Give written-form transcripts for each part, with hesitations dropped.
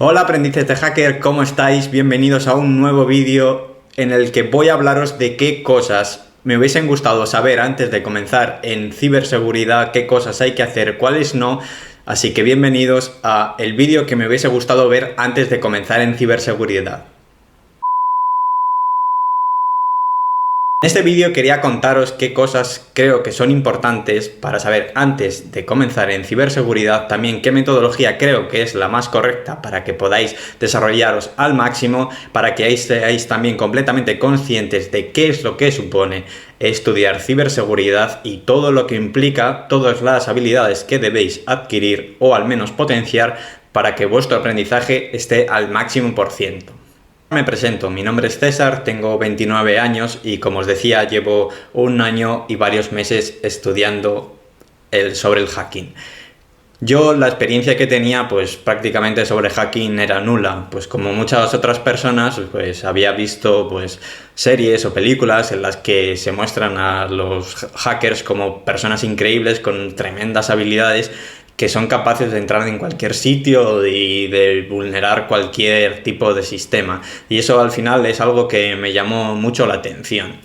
Hola aprendices de hacker, ¿cómo estáis? Bienvenidos a un nuevo vídeo en el que voy a hablaros de qué cosas me hubiesen gustado saber antes de comenzar en ciberseguridad, qué cosas hay que hacer, cuáles no. Así que bienvenidos a el vídeo que me hubiese gustado ver antes de comenzar en ciberseguridad. En este vídeo quería contaros qué cosas creo que son importantes para saber antes de comenzar en ciberseguridad, también qué metodología creo que es la más correcta para que podáis desarrollaros al máximo, para que seáis también completamente conscientes de qué es lo que supone estudiar ciberseguridad y todo lo que implica, todas las habilidades que debéis adquirir o al menos potenciar para que vuestro aprendizaje esté al máximo por ciento. Me presento, mi nombre es César, tengo 29 años y como os decía llevo un año y varios meses estudiando sobre el hacking. Yo la experiencia que tenía pues prácticamente sobre hacking era nula, pues como muchas otras personas pues había visto pues series o películas en las que se muestran a los hackers como personas increíbles con tremendas habilidades que son capaces de entrar en cualquier sitio y de vulnerar cualquier tipo de sistema. Y eso al final es algo que me llamó mucho la atención.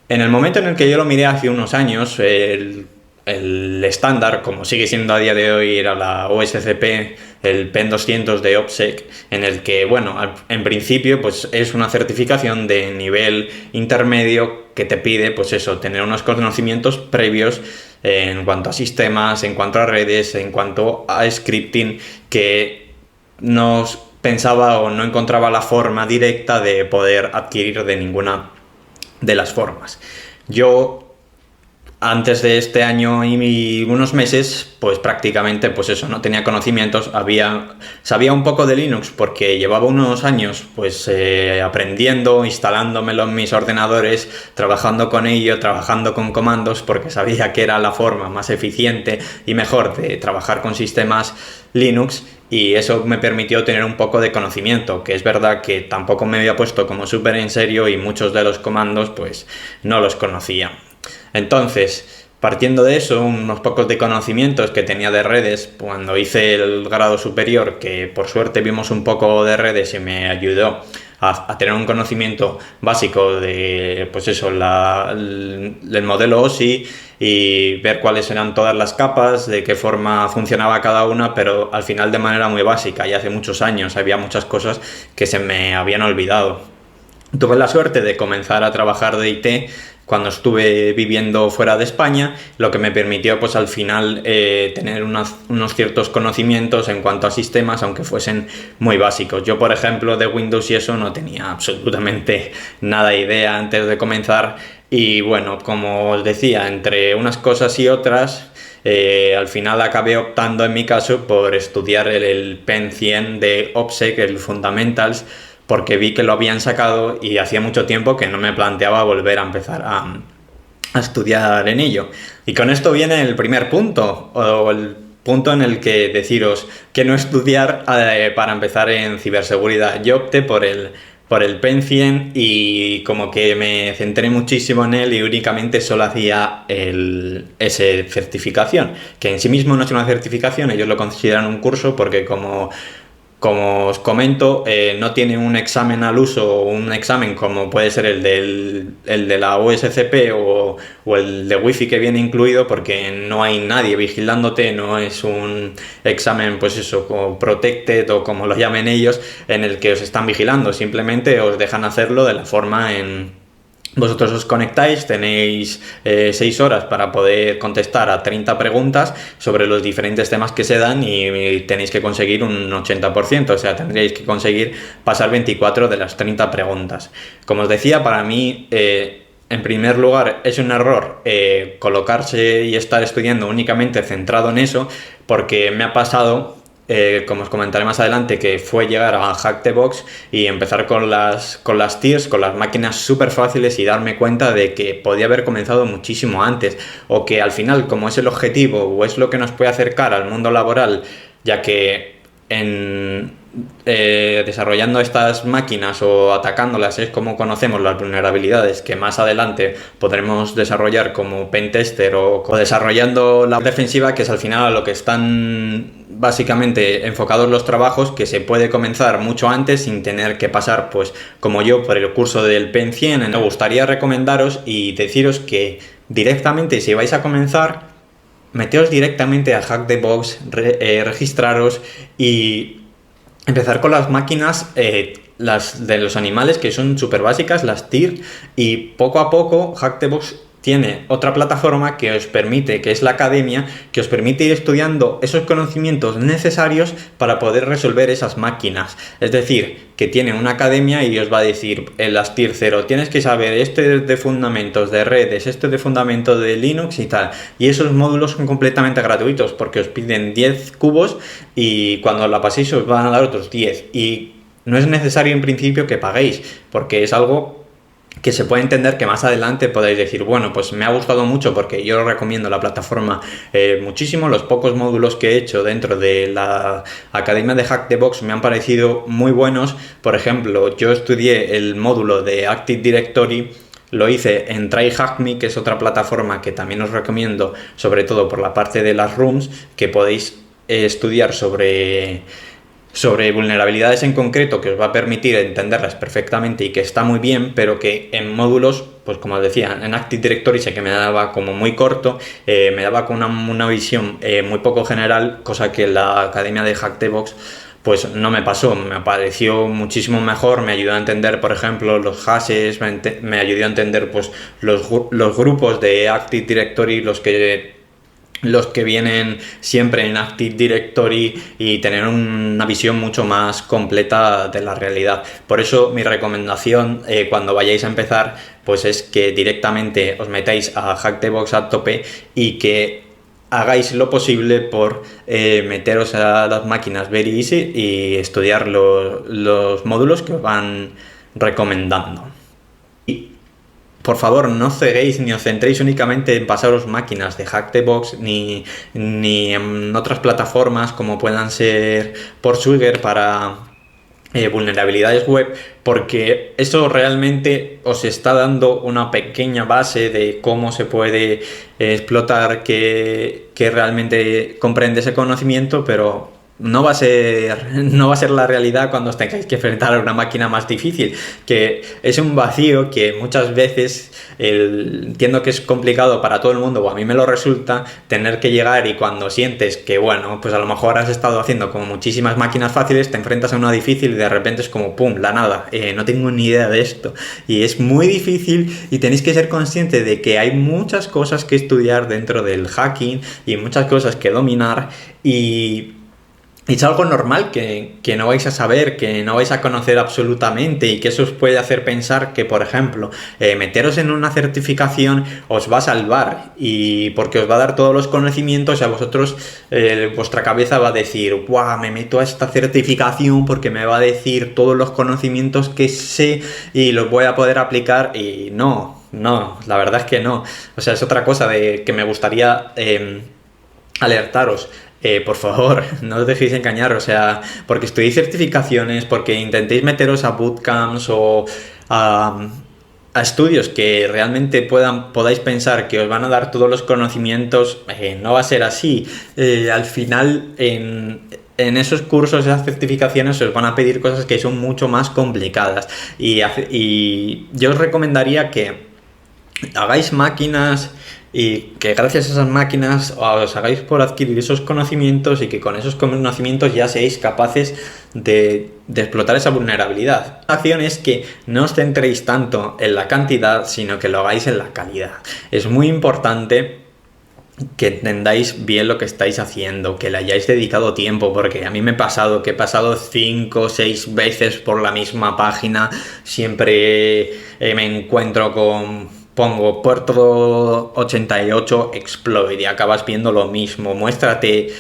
En el momento en el que yo lo miré hace unos años, el estándar, como sigue siendo a día de hoy, era la OSCP, el PEN 200 de OPSEC, en el que, bueno, en principio pues es una certificación de nivel intermedio que te pide, pues eso, tener unos conocimientos previos en cuanto a sistemas, en cuanto a redes, en cuanto a scripting, que no pensaba o no encontraba la forma directa de poder adquirir de ninguna de las formas. Yo antes de este año y unos meses, pues prácticamente pues eso, no tenía conocimientos, sabía un poco de Linux porque llevaba unos años pues aprendiendo, instalándomelo en mis ordenadores, trabajando con ello, trabajando con comandos, porque sabía que era la forma más eficiente y mejor de trabajar con sistemas Linux. Y eso me permitió tener un poco de conocimiento, que es verdad que tampoco me había puesto como súper en serio y muchos de los comandos pues no los conocía. Entonces, partiendo de eso, unos pocos de conocimientos que tenía de redes cuando hice el grado superior, que por suerte vimos un poco de redes y me ayudó a tener un conocimiento básico de, pues eso, el modelo OSI y ver cuáles eran todas las capas, de qué forma funcionaba cada una, pero al final de manera muy básica, y hace muchos años había muchas cosas que se me habían olvidado. Tuve la suerte de comenzar a trabajar de IT cuando estuve viviendo fuera de España, lo que me permitió pues al final tener unos ciertos conocimientos en cuanto a sistemas, aunque fuesen muy básicos. Yo, por ejemplo, de Windows y eso no tenía absolutamente nada de idea antes de comenzar y bueno, como os decía, entre unas cosas y otras, al final acabé optando en mi caso por estudiar el PEN 100 de OPSEC, el Fundamentals, porque vi que lo habían sacado y hacía mucho tiempo que no me planteaba volver a empezar a estudiar en ello. Y con esto viene el primer punto, o el punto en el que deciros que no estudiar para empezar en ciberseguridad. Yo opté por el PEN 100 y como que me centré muchísimo en él y únicamente solo hacía esa certificación, que en sí mismo no es una certificación, ellos lo consideran un curso porque como os comento, no tiene un examen al uso o un examen como puede ser el de la OSCP o el de Wi-Fi que viene incluido, porque no hay nadie vigilándote, no es un examen pues eso, como protected o como lo llamen ellos, en el que os están vigilando, simplemente os dejan hacerlo de la forma en... Vosotros os conectáis, tenéis 6 horas para poder contestar a 30 preguntas sobre los diferentes temas que se dan y tenéis que conseguir un 80%, o sea, tendríais que conseguir pasar 24 de las 30 preguntas. Como os decía, para mí, en primer lugar, es un error colocarse y estar estudiando únicamente centrado en eso, porque me ha pasado... como os comentaré más adelante, que fue llegar a Hack the Box y empezar con las tiers, con las máquinas súper fáciles y darme cuenta de que podía haber comenzado muchísimo antes, o que al final, como es el objetivo o es lo que nos puede acercar al mundo laboral, ya que desarrollando estas máquinas o atacándolas es como conocemos las vulnerabilidades que más adelante podremos desarrollar como pentester o desarrollando la defensiva, que es al final a lo que están básicamente enfocados los trabajos, que se puede comenzar mucho antes sin tener que pasar, pues como yo, por el curso del PEN 100. Me gustaría recomendaros y deciros que directamente, si vais a comenzar, meteos directamente a Hack the Box, registraros y empezar con las máquinas, las de los animales, que son súper básicas, las TIR, y poco a poco Hack the Box tiene otra plataforma que os permite, que es la academia, que os permite ir estudiando esos conocimientos necesarios para poder resolver esas máquinas. Es decir, que tiene una academia y os va a decir en las Tier 0, tienes que saber este de fundamentos de redes, este de fundamentos de Linux y tal. Y esos módulos son completamente gratuitos porque os piden 10 cubos y cuando la paséis os van a dar otros 10. Y no es necesario en principio que paguéis, porque es algo que se puede entender que más adelante podáis decir, bueno, pues me ha gustado mucho porque yo recomiendo la plataforma muchísimo. Los pocos módulos que he hecho dentro de la academia de Hack the Box me han parecido muy buenos. Por ejemplo, yo estudié el módulo de Active Directory, lo hice en TryHackMe, que es otra plataforma que también os recomiendo, sobre todo por la parte de las rooms, que podéis estudiar sobre vulnerabilidades en concreto, que os va a permitir entenderlas perfectamente y que está muy bien, pero que en módulos, pues como os decía, en Active Directory sé que me daba como muy corto, me daba con una visión muy poco general, cosa que la academia de Hack the Box pues no me pasó, me pareció muchísimo mejor, me ayudó a entender, por ejemplo, los hashes, me ayudó a entender pues los grupos de Active Directory, los que vienen siempre en Active Directory, y tener una visión mucho más completa de la realidad. Por eso mi recomendación cuando vayáis a empezar pues es que directamente os metáis a Hack the Box a tope y que hagáis lo posible por meteros a las máquinas Very Easy y estudiar los módulos que os van recomendando. Por favor, no ceguéis ni os centréis únicamente en pasaros máquinas de Hack the Box ni en otras plataformas como puedan ser Portswigger para vulnerabilidades web, porque eso realmente os está dando una pequeña base de cómo se puede explotar, que realmente comprende ese conocimiento, pero no va a ser la realidad cuando os tengáis que enfrentar a una máquina más difícil, que es un vacío que muchas veces entiendo que es complicado para todo el mundo, o a mí me lo resulta, tener que llegar, y cuando sientes que, bueno, pues a lo mejor has estado haciendo como muchísimas máquinas fáciles, te enfrentas a una difícil y de repente es como pum, la nada, no tengo ni idea de esto, y es muy difícil, y tenéis que ser conscientes de que hay muchas cosas que estudiar dentro del hacking y muchas cosas que dominar, y es algo normal que no vais a saber, que no vais a conocer absolutamente, y que eso os puede hacer pensar que, por ejemplo, meteros en una certificación os va a salvar, y porque os va a dar todos los conocimientos, y a vosotros vuestra cabeza va a decir, ¡guau! Me meto a esta certificación porque me va a decir todos los conocimientos que sé y los voy a poder aplicar, y no, la verdad es que no. O sea, es otra cosa de que me gustaría alertaros. Por favor, no os dejéis engañar, o sea, porque estudiéis certificaciones, porque intentéis meteros a bootcamps o a estudios que realmente podáis pensar que os van a dar todos los conocimientos, no va a ser así. Al final, en esos cursos, esas certificaciones, os van a pedir cosas que son mucho más complicadas, y yo os recomendaría que hagáis máquinas y que gracias a esas máquinas os hagáis por adquirir esos conocimientos, y que con esos conocimientos ya seáis capaces de explotar esa vulnerabilidad. La acción es que no os centréis tanto en la cantidad, sino que lo hagáis en la calidad. Es muy importante que entendáis bien lo que estáis haciendo, que le hayáis dedicado tiempo, porque a mí me ha pasado que he pasado 5 o 6 veces por la misma página, siempre me encuentro con... Pongo puerto 88 exploit y acabas viendo lo mismo. Moléstate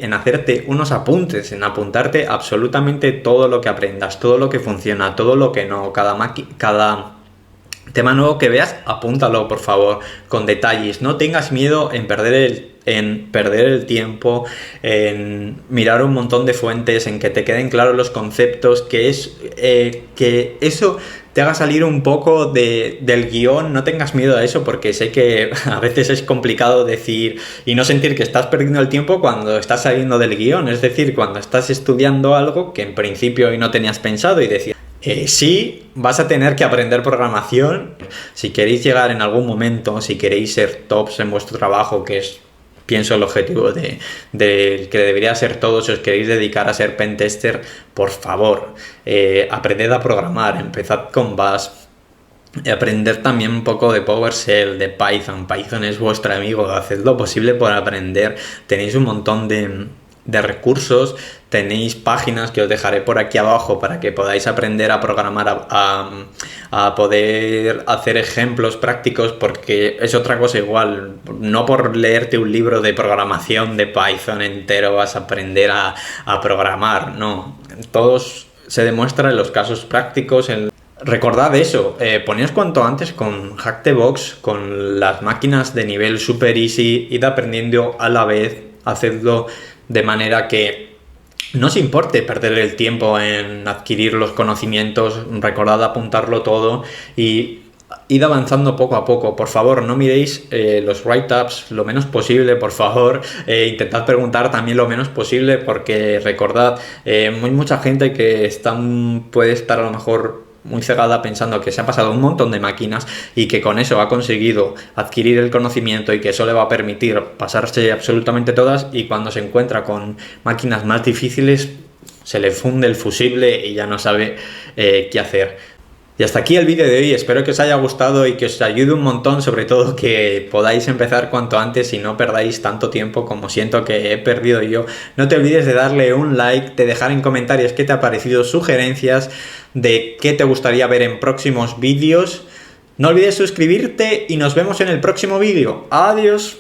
en hacerte unos apuntes, en apuntarte absolutamente todo lo que aprendas, todo lo que funciona, todo lo que no, cada tema nuevo que veas, apúntalo, por favor, con detalles. No tengas miedo en perder en perder el tiempo, en mirar un montón de fuentes, en que te queden claros los conceptos, que eso te haga salir un poco del guión. No tengas miedo a eso, porque sé que a veces es complicado decir y no sentir que estás perdiendo el tiempo cuando estás saliendo del guión, es decir, cuando estás estudiando algo que en principio hoy no tenías pensado y decir, sí, vas a tener que aprender programación. Si queréis llegar en algún momento, si queréis ser tops en vuestro trabajo, que es, pienso, el objetivo de que debería ser todos, si os queréis dedicar a ser pentester, por favor, aprended a programar, empezad con Bash, aprender también un poco de PowerShell, de Python. Python es vuestro amigo, haced lo posible por aprender. Tenéis un montón de recursos, tenéis páginas que os dejaré por aquí abajo para que podáis aprender a programar, a poder hacer ejemplos prácticos, porque es otra cosa igual. No por leerte un libro de programación de Python entero vas a aprender a programar, no. Todos se demuestra en los casos prácticos. Recordad eso, poneos cuanto antes con Hack the Box, con las máquinas de nivel super easy, id aprendiendo a la vez, hacedlo de manera que no os importe perder el tiempo en adquirir los conocimientos. Recordad apuntarlo todo y id avanzando poco a poco. Por favor, no miréis los write-ups lo menos posible, por favor. Intentad preguntar también lo menos posible, porque recordad, hay mucha gente que puede estar a lo mejor muy cegada pensando que se ha pasado un montón de máquinas y que con eso ha conseguido adquirir el conocimiento y que eso le va a permitir pasarse absolutamente todas, y cuando se encuentra con máquinas más difíciles se le funde el fusible y ya no sabe qué hacer. Y hasta aquí el vídeo de hoy. Espero que os haya gustado y que os ayude un montón, sobre todo que podáis empezar cuanto antes y no perdáis tanto tiempo como siento que he perdido yo. No te olvides de darle un like, de dejar en comentarios qué te ha parecido, sugerencias de qué te gustaría ver en próximos vídeos. No olvides suscribirte y nos vemos en el próximo vídeo. Adiós.